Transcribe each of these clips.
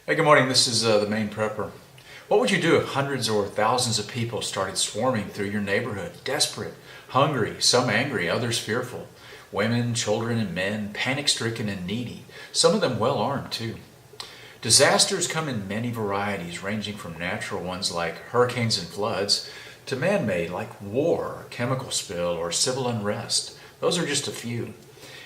Hey, good morning. This is the Maine Prepper. What would you do if hundreds or thousands of people started swarming through your neighborhood, desperate, hungry, some angry, others fearful? Women, children, and men, panic-stricken and needy, some of them well-armed too. Disasters come in many varieties, ranging from natural ones like hurricanes and floods to man-made like war, chemical spill, or civil unrest. Those are just a few.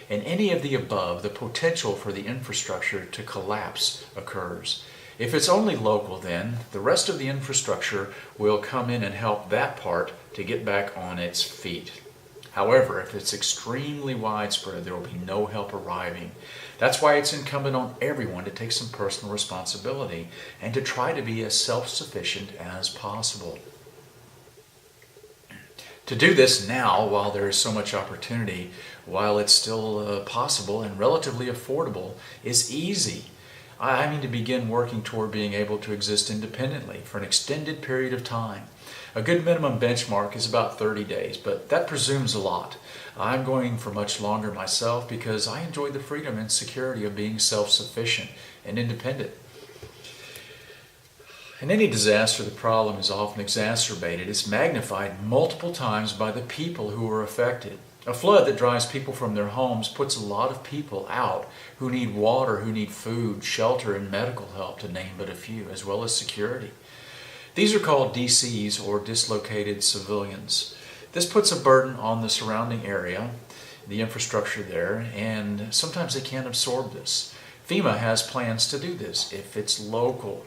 In any of the above, the potential for the infrastructure to collapse occurs. If it's only local, then the rest of the infrastructure will come in and help that part to get back on its feet. However, if it's extremely widespread, there will be no help arriving. That's why it's incumbent on everyone to take some personal responsibility and to try to be as self-sufficient as possible. To do this now, while there is so much opportunity, while it's still possible and relatively affordable, is easy. I mean to begin working toward being able to exist independently for an extended period of time. A good minimum benchmark is about 30 days, but that presumes a lot. I'm going for much longer myself because I enjoy the freedom and security of being self-sufficient and independent. In any disaster, the problem is often exacerbated. It's magnified multiple times by the people who are affected. A flood that drives people from their homes puts a lot of people out who need water, who need food, shelter, and medical help, to name but a few, as well as security. These are called DCs, or dislocated civilians. This puts a burden on the surrounding area, the infrastructure there, and sometimes they can't absorb this. FEMA has plans to do this if it's local.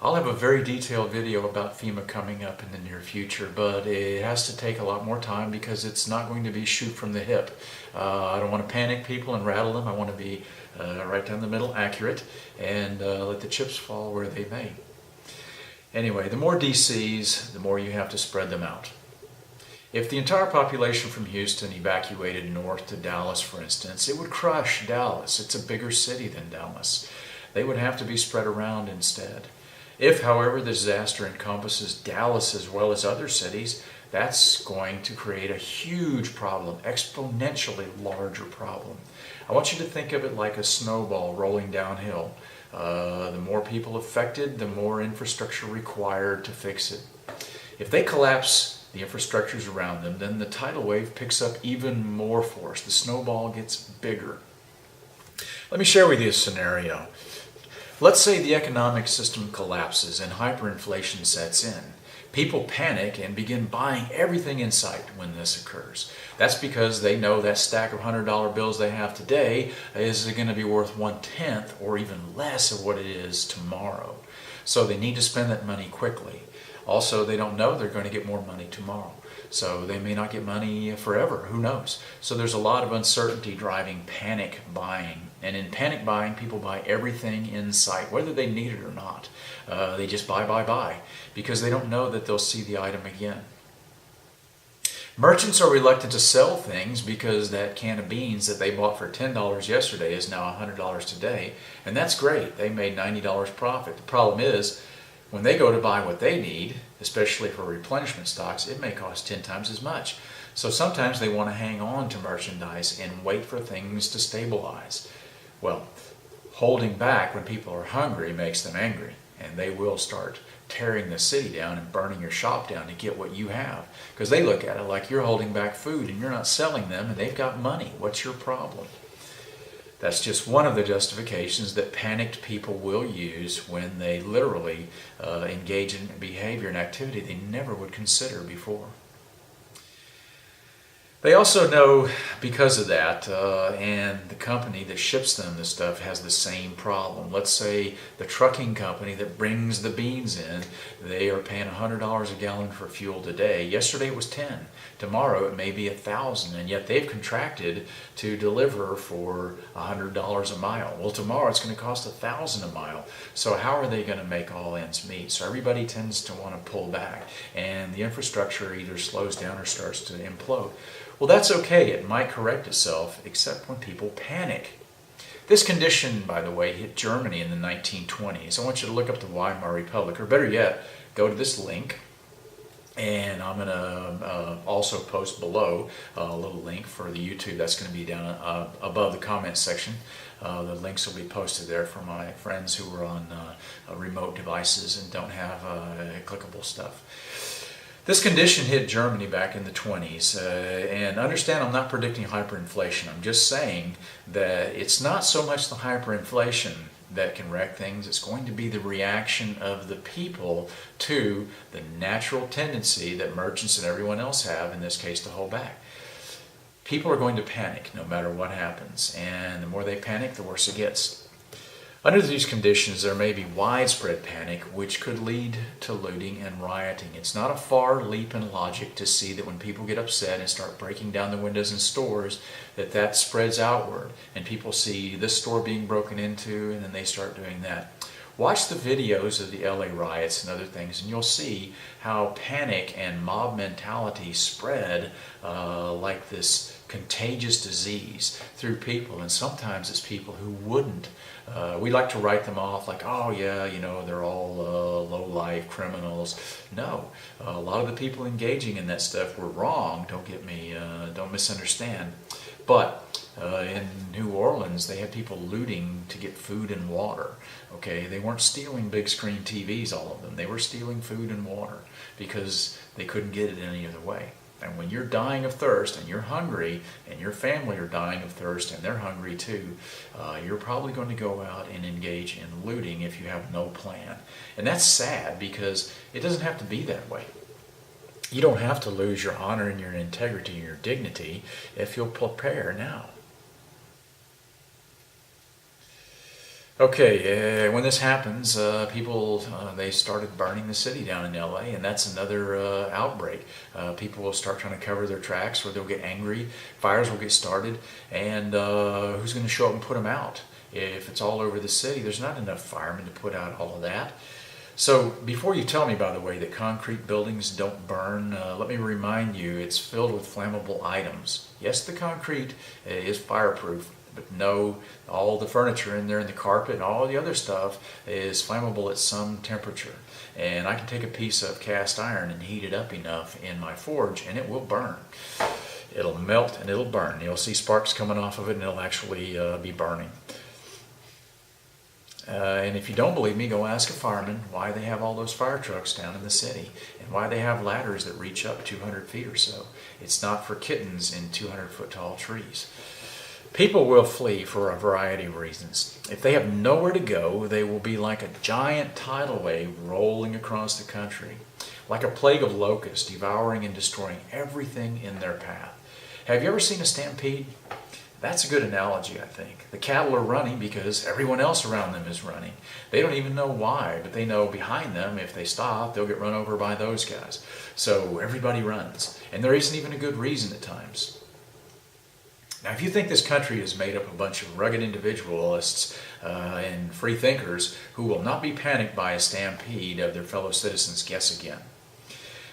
I'll have a very detailed video about FEMA coming up in the near future, but it has to take a lot more time because it's not going to be shoot from the hip. I don't want to panic people and rattle them. I want to be right down the middle, accurate, and let the chips fall where they may. Anyway, the more DCs, the more you have to spread them out. If the entire population from Houston evacuated north to Dallas, for instance, it would crush Dallas. It's a bigger city than Dallas. They would have to be spread around instead. If, however, the disaster encompasses Dallas as well as other cities, that's going to create a huge problem, exponentially larger problem. I want you to think of it like a snowball rolling downhill. The more people affected, the more infrastructure required to fix it. If they collapse the infrastructures around them, then the tidal wave picks up even more force. The snowball gets bigger. Let me share with you a scenario. Let's say the economic system collapses and hyperinflation sets in. People panic and begin buying everything in sight when this occurs. That's because they know that stack of $100 bills they have today is going to be worth 1/10 or even less of what it is tomorrow. So they need to spend that money quickly. Also, they don't know they're going to get more money tomorrow. So they may not get money forever, who knows? So there's a lot of uncertainty driving panic buying. And in panic buying, people buy everything in sight, whether they need it or not. They just buy, because they don't know that they'll see the item again. Merchants are reluctant to sell things because that can of beans that they bought for $10 yesterday is now $100 today. And that's great. They made $90 profit. The problem is, when they go to buy what they need, especially for replenishment stocks, it may cost 10 times as much. So sometimes they want to hang on to merchandise and wait for things to stabilize. Well, holding back when people are hungry makes them angry, and they will start tearing the city down and burning your shop down to get what you have. Because they look at it like you're holding back food and you're not selling them, and they've got money. What's your problem? That's just one of the justifications that panicked people will use when they literally engage in behavior and activity they never would consider before. They also know because of that, and the company that ships them this stuff has the same problem. Let's say the trucking company that brings the beans in, they are paying $100 a gallon for fuel today. Yesterday it was $10. Tomorrow it may be $1,000, and yet they've contracted to deliver for $100 a mile. Well, tomorrow it's going to cost $1,000 a mile. So how are they going to make all ends meet? So everybody tends to want to pull back, and the infrastructure either slows down or starts to implode. Well, that's okay. It might correct itself, except when people panic. This condition, by the way, hit Germany in the 1920s. I want you to look up the Weimar Republic, or better yet, go to this link, and I'm going to also post below a little link for the YouTube. That's going to be down above the comment section. The links will be posted there for my friends who are on remote devices and don't have clickable stuff. This condition hit Germany back in the 20s, and understand I'm not predicting hyperinflation. I'm just saying that it's not so much the hyperinflation that can wreck things. It's going to be the reaction of the people to the natural tendency that merchants and everyone else have, in this case, to hold back. People are going to panic no matter what happens, and the more they panic, the worse it gets. Under these conditions, there may be widespread panic, which could lead to looting and rioting. It's not a far leap in logic to see that when people get upset and start breaking down the windows in stores, that spreads outward, and people see this store being broken into, and then they start doing that. Watch the videos of the LA riots and other things, and you'll see how panic and mob mentality spread like this contagious disease through people, and sometimes it's people who wouldn't. We like to write them off like, oh yeah, they're all low-life criminals. No, a lot of the people engaging in that stuff were wrong. Don't misunderstand. But in New Orleans, they had people looting to get food and water. Okay, they weren't stealing big screen TVs, all of them. They were stealing food and water because they couldn't get it any other way. And when you're dying of thirst and you're hungry and your family are dying of thirst and they're hungry too, you're probably going to go out and engage in looting if you have no plan. And that's sad because it doesn't have to be that way. You don't have to lose your honor and your integrity and your dignity if you'll prepare now. Okay, when this happens, people, they started burning the city down in LA, and that's another outbreak. People will start trying to cover their tracks, or they'll get angry, fires will get started, and who's going to show up and put them out? If it's all over the city, there's not enough firemen to put out all of that. So before you tell me, by the way, that concrete buildings don't burn, let me remind you it's filled with flammable items. Yes, the concrete is fireproof, but no, all the furniture in there and the carpet and all the other stuff is flammable at some temperature. And I can take a piece of cast iron and heat it up enough in my forge and it will burn. It'll melt and it'll burn. You'll see sparks coming off of it and it'll actually be burning. And if you don't believe me, go ask a fireman why they have all those fire trucks down in the city and why they have ladders that reach up 200 feet or so. It's not for kittens in 200-foot tall trees. People will flee for a variety of reasons. If they have nowhere to go, they will be like a giant tidal wave rolling across the country, like a plague of locusts devouring and destroying everything in their path. Have you ever seen a stampede? That's a good analogy, I think. The cattle are running because everyone else around them is running. They don't even know why, but they know behind them, if they stop, they'll get run over by those guys. So everybody runs, and there isn't even a good reason at times. Now, if you think this country is made up of a bunch of rugged individualists and free thinkers who will not be panicked by a stampede of their fellow citizens, guess again.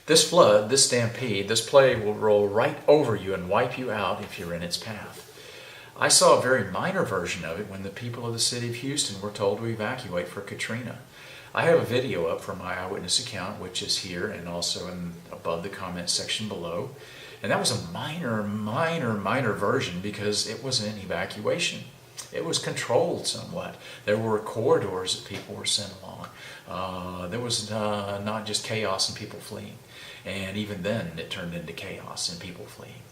This flood, this stampede, this plague will roll right over you and wipe you out if you're in its path. I saw a very minor version of it when the people of the city of Houston were told to evacuate for Katrina. I have a video up from my eyewitness account, which is here and also above the comment section below. And that was a minor version because it was an evacuation. It was controlled somewhat. There were corridors that people were sent along. There was not just chaos and people fleeing. And even then it turned into chaos and people fleeing.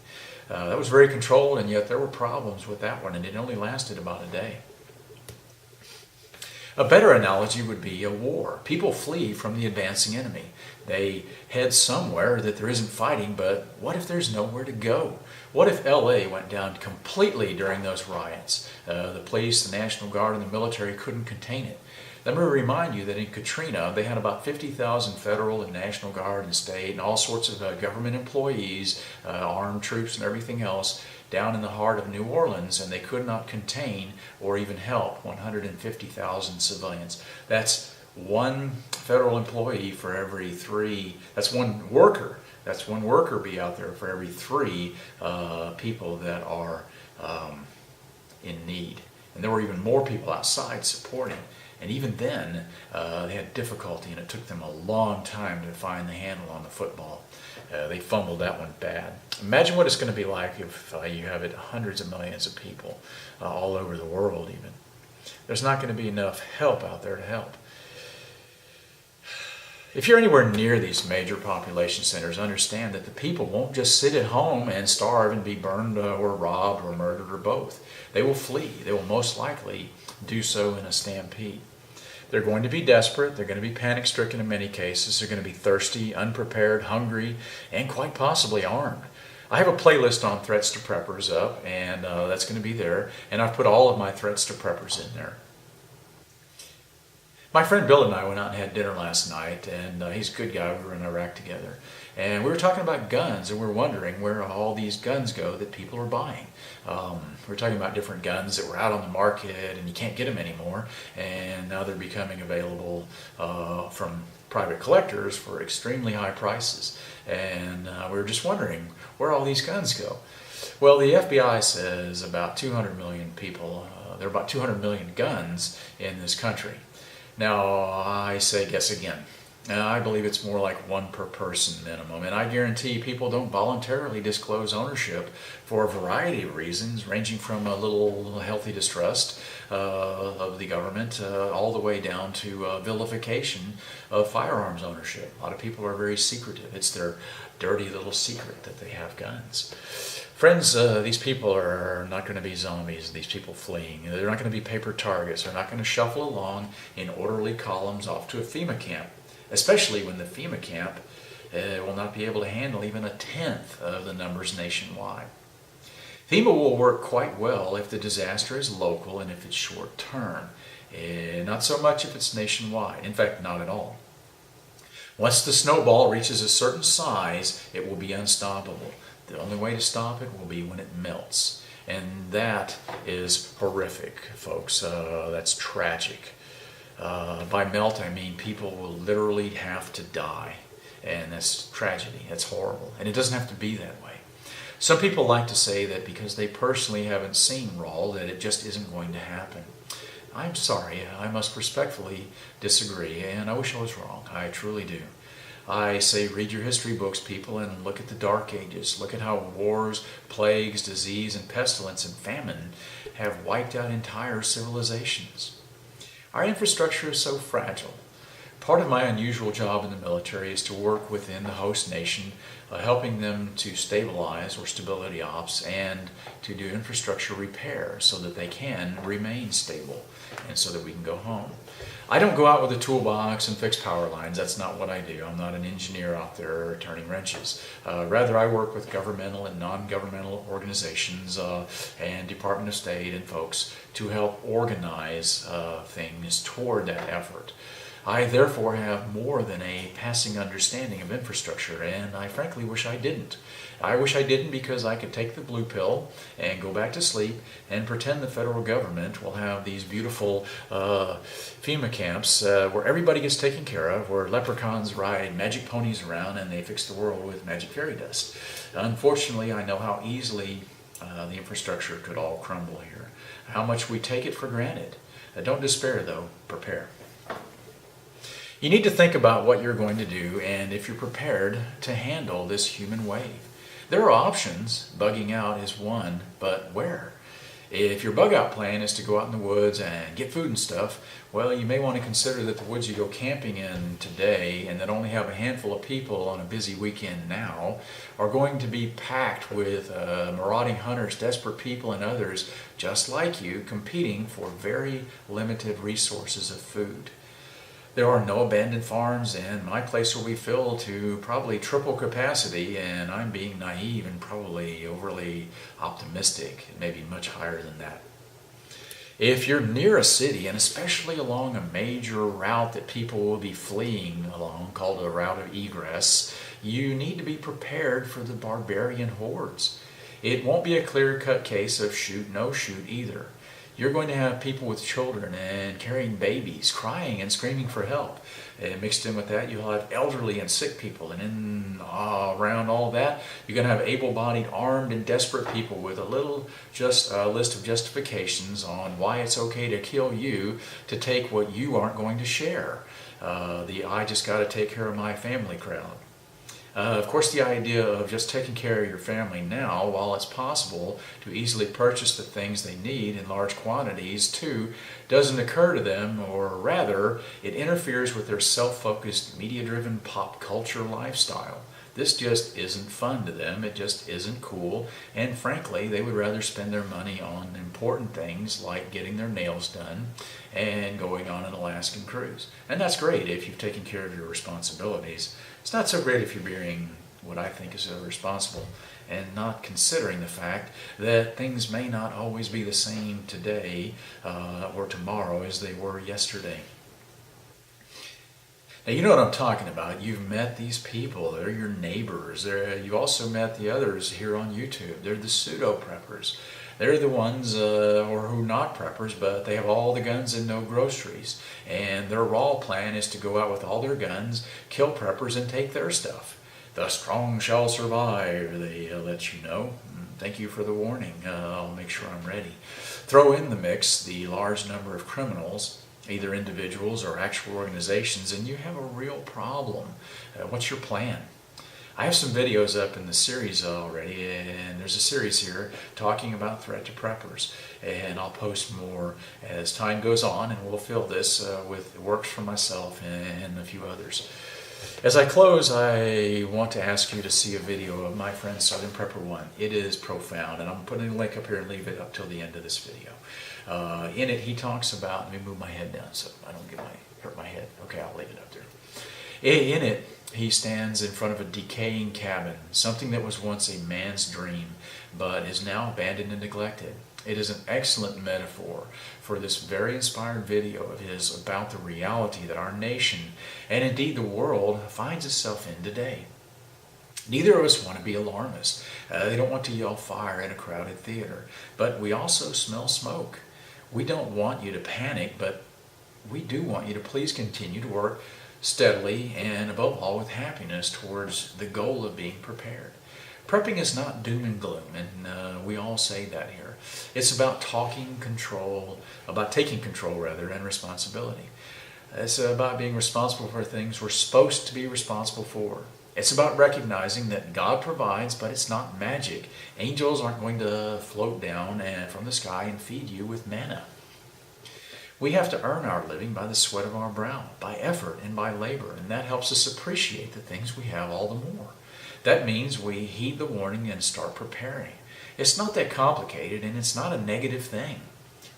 That was very controlled, and yet there were problems with that one, and it only lasted about a day. A better analogy would be a war. People flee from the advancing enemy. They head somewhere that there isn't fighting, but what if there's nowhere to go? What if LA went down completely during those riots? The police, the National Guard, and the military couldn't contain it. Let me remind you that in Katrina, they had about 50,000 federal and National Guard and state and all sorts of government employees, armed troops and everything else down in the heart of New Orleans, and they could not contain or even help 150,000 civilians. That's one federal employee for every three, that's one worker. That's one worker be out there for every three people that are in need. And there were even more people outside supporting. And even then, they had difficulty, and it took them a long time to find the handle on the football. They fumbled that one bad. Imagine what it's going to be like if you have it hundreds of millions of people all over the world even. There's not going to be enough help out there to help. If you're anywhere near these major population centers, understand that the people won't just sit at home and starve and be burned or robbed or murdered or both. They will flee. They will most likely do so in a stampede. They're going to be desperate. They're going to be panic-stricken in many cases. They're going to be thirsty, unprepared, hungry, and quite possibly armed. I have a playlist on threats to preppers up, and that's going to be there. And I've put all of my threats to preppers in there. My friend Bill and I went out and had dinner last night, and he's a good guy. We were in Iraq together. And we were talking about guns, and we were wondering where all these guns go that people are buying. We were talking about different guns that were out on the market, and you can't get them anymore. And now they're becoming available from private collectors for extremely high prices. And we were just wondering where all these guns go. Well, the FBI says about 200 million people, there are about 200 million guns in this country. Now, I say guess again. I believe it's more like one per person minimum, and I guarantee people don't voluntarily disclose ownership for a variety of reasons, ranging from a little healthy distrust of the government all the way down to vilification of firearms ownership. A lot of people are very secretive. It's their dirty little secret that they have guns. Friends, these people are not going to be zombies, these people fleeing. They're not going to be paper targets. They're not going to shuffle along in orderly columns off to a FEMA camp, especially when the FEMA camp will not be able to handle even 1/10 of the numbers nationwide. FEMA will work quite well if the disaster is local and if it's short term. Not so much if it's nationwide. In fact, not at all. Once the snowball reaches a certain size, it will be unstoppable. The only way to stop it will be when it melts. And that is horrific, folks. That's tragic. By melt, I mean people will literally have to die. And that's tragedy. That's horrible. And it doesn't have to be that way. Some people like to say that because they personally haven't seen Rawl, that it just isn't going to happen. I'm sorry. I must respectfully disagree, and I wish I was wrong. I truly do. I say read your history books, people, and look at the Dark Ages. Look at how wars, plagues, disease, and pestilence and famine have wiped out entire civilizations. Our infrastructure is so fragile. Part of my unusual job in the military is to work within the host nation, helping them to stabilize or stability ops and to do infrastructure repair so that they can remain stable and so that we can go home. I don't go out with a toolbox and fix power lines. That's not what I do. I'm not an engineer out there turning wrenches. Rather, I work with governmental and non-governmental organizations and Department of State and folks to help organize things toward that effort. I therefore have more than a passing understanding of infrastructure, and I frankly wish I didn't. I wish I didn't because I could take the blue pill and go back to sleep and pretend the federal government will have these beautiful FEMA camps where everybody gets taken care of, where leprechauns ride magic ponies around and they fix the world with magic fairy dust. Unfortunately, I know how easily the infrastructure could all crumble here, how much we take it for granted. Don't despair, though. Prepare. You need to think about what you're going to do and if you're prepared to handle this human wave. There are options. Bugging out is one, but where? If your bug out plan is to go out in the woods and get food and stuff, well, you may want to consider that the woods you go camping in today and that only have a handful of people on a busy weekend now are going to be packed with marauding hunters, desperate people, and others just like you competing for very limited resources of food. There are no abandoned farms, and my place will be filled to probably triple capacity, and I'm being naive and probably overly optimistic, maybe much higher than that. If you're near a city, and especially along a major route that people will be fleeing along, called a route of egress, you need to be prepared for the barbarian hordes. It won't be a clear-cut case of shoot, no shoot either. You're going to have people with children and carrying babies, crying and screaming for help. And mixed in with that, you'll have elderly and sick people. And around all that, you're going to have able-bodied, armed, and desperate people with a little list of justifications on why it's okay to kill you to take what you aren't going to share. I just got to take care of my family crowd. Of course, the idea of just taking care of your family now, while it's possible to easily purchase the things they need in large quantities too, doesn't occur to them, or rather, it interferes with their self-focused, media-driven pop culture lifestyle. This just isn't fun to them, it just isn't cool, and frankly, they would rather spend their money on important things like getting their nails done and going on an Alaskan cruise. And that's great if you've taken care of your responsibilities. It's not so great if you're being what I think is irresponsible and not considering the fact that things may not always be the same today or tomorrow as they were yesterday. Now, you know what I'm talking about. You've met these people. They're your neighbors. You've also met the others here on YouTube. They're the pseudo-preppers. They're the ones or who are not preppers, but they have all the guns and no groceries. And their raw plan is to go out with all their guns, kill preppers, and take their stuff. The strong shall survive, they let you know. Thank you for the warning. I'll make sure I'm ready. Throw in the mix the large number of criminals, either individuals or actual organizations, and you have a real problem. What's your plan? I have some videos up in the series already, and there's a series here talking about threat to preppers, and I'll post more as time goes on, and we'll fill this with works from myself and a few others. As I close, I want to ask you to see a video of my friend Southern Prepper 1. It is profound, and I'm putting a link up here and leave it up till the end of this video. In it, he talks about, let me move my head down so I don't hurt my head. Okay, I'll leave it up there. In it, he stands in front of a decaying cabin, something that was once a man's dream, but is now abandoned and neglected. It is an excellent metaphor for this very inspired video of his about the reality that our nation, and indeed the world, finds itself in today. Neither of us want to be alarmists. They don't want to yell fire in a crowded theater, but we also smell smoke. We don't want you to panic, but we do want you to please continue to work steadily and above all with happiness towards the goal of being prepared. Prepping is not doom and gloom, and we all say that here. It's about taking control and responsibility. It's about being responsible for things we're supposed to be responsible for. It's about recognizing that God provides, but it's not magic. Angels aren't going to float down from the sky and feed you with manna. We have to earn our living by the sweat of our brow, by effort and by labor, and that helps us appreciate the things we have all the more. That means we heed the warning and start preparing. It's not that complicated, and it's not a negative thing.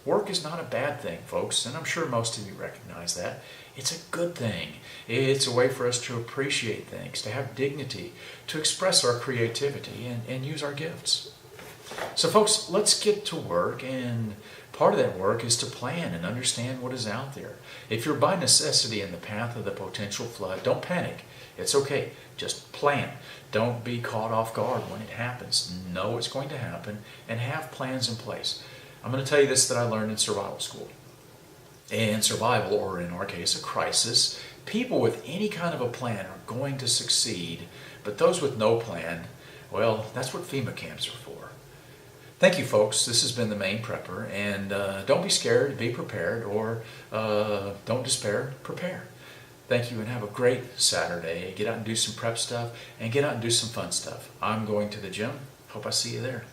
Work is not a bad thing, folks, and I'm sure most of you recognize that. It's a good thing. It's a way for us to appreciate things, to have dignity, to express our creativity, and use our gifts. So folks, let's get to work, and part of that work is to plan and understand what is out there. If you're by necessity in the path of the potential flood, don't panic. It's okay. Just plan. Don't be caught off guard when it happens. Know it's going to happen and have plans in place. I'm going to tell you this that I learned in survival school. In survival, or in our case, a crisis, people with any kind of a plan are going to succeed, but those with no plan, well, that's what FEMA camps are for. Thank you, folks. This has been the Maine Prepper, and don't be scared, be prepared, or don't despair, prepare. Thank you, and have a great Saturday. Get out and do some prep stuff, and get out and do some fun stuff. I'm going to the gym. Hope I see you there.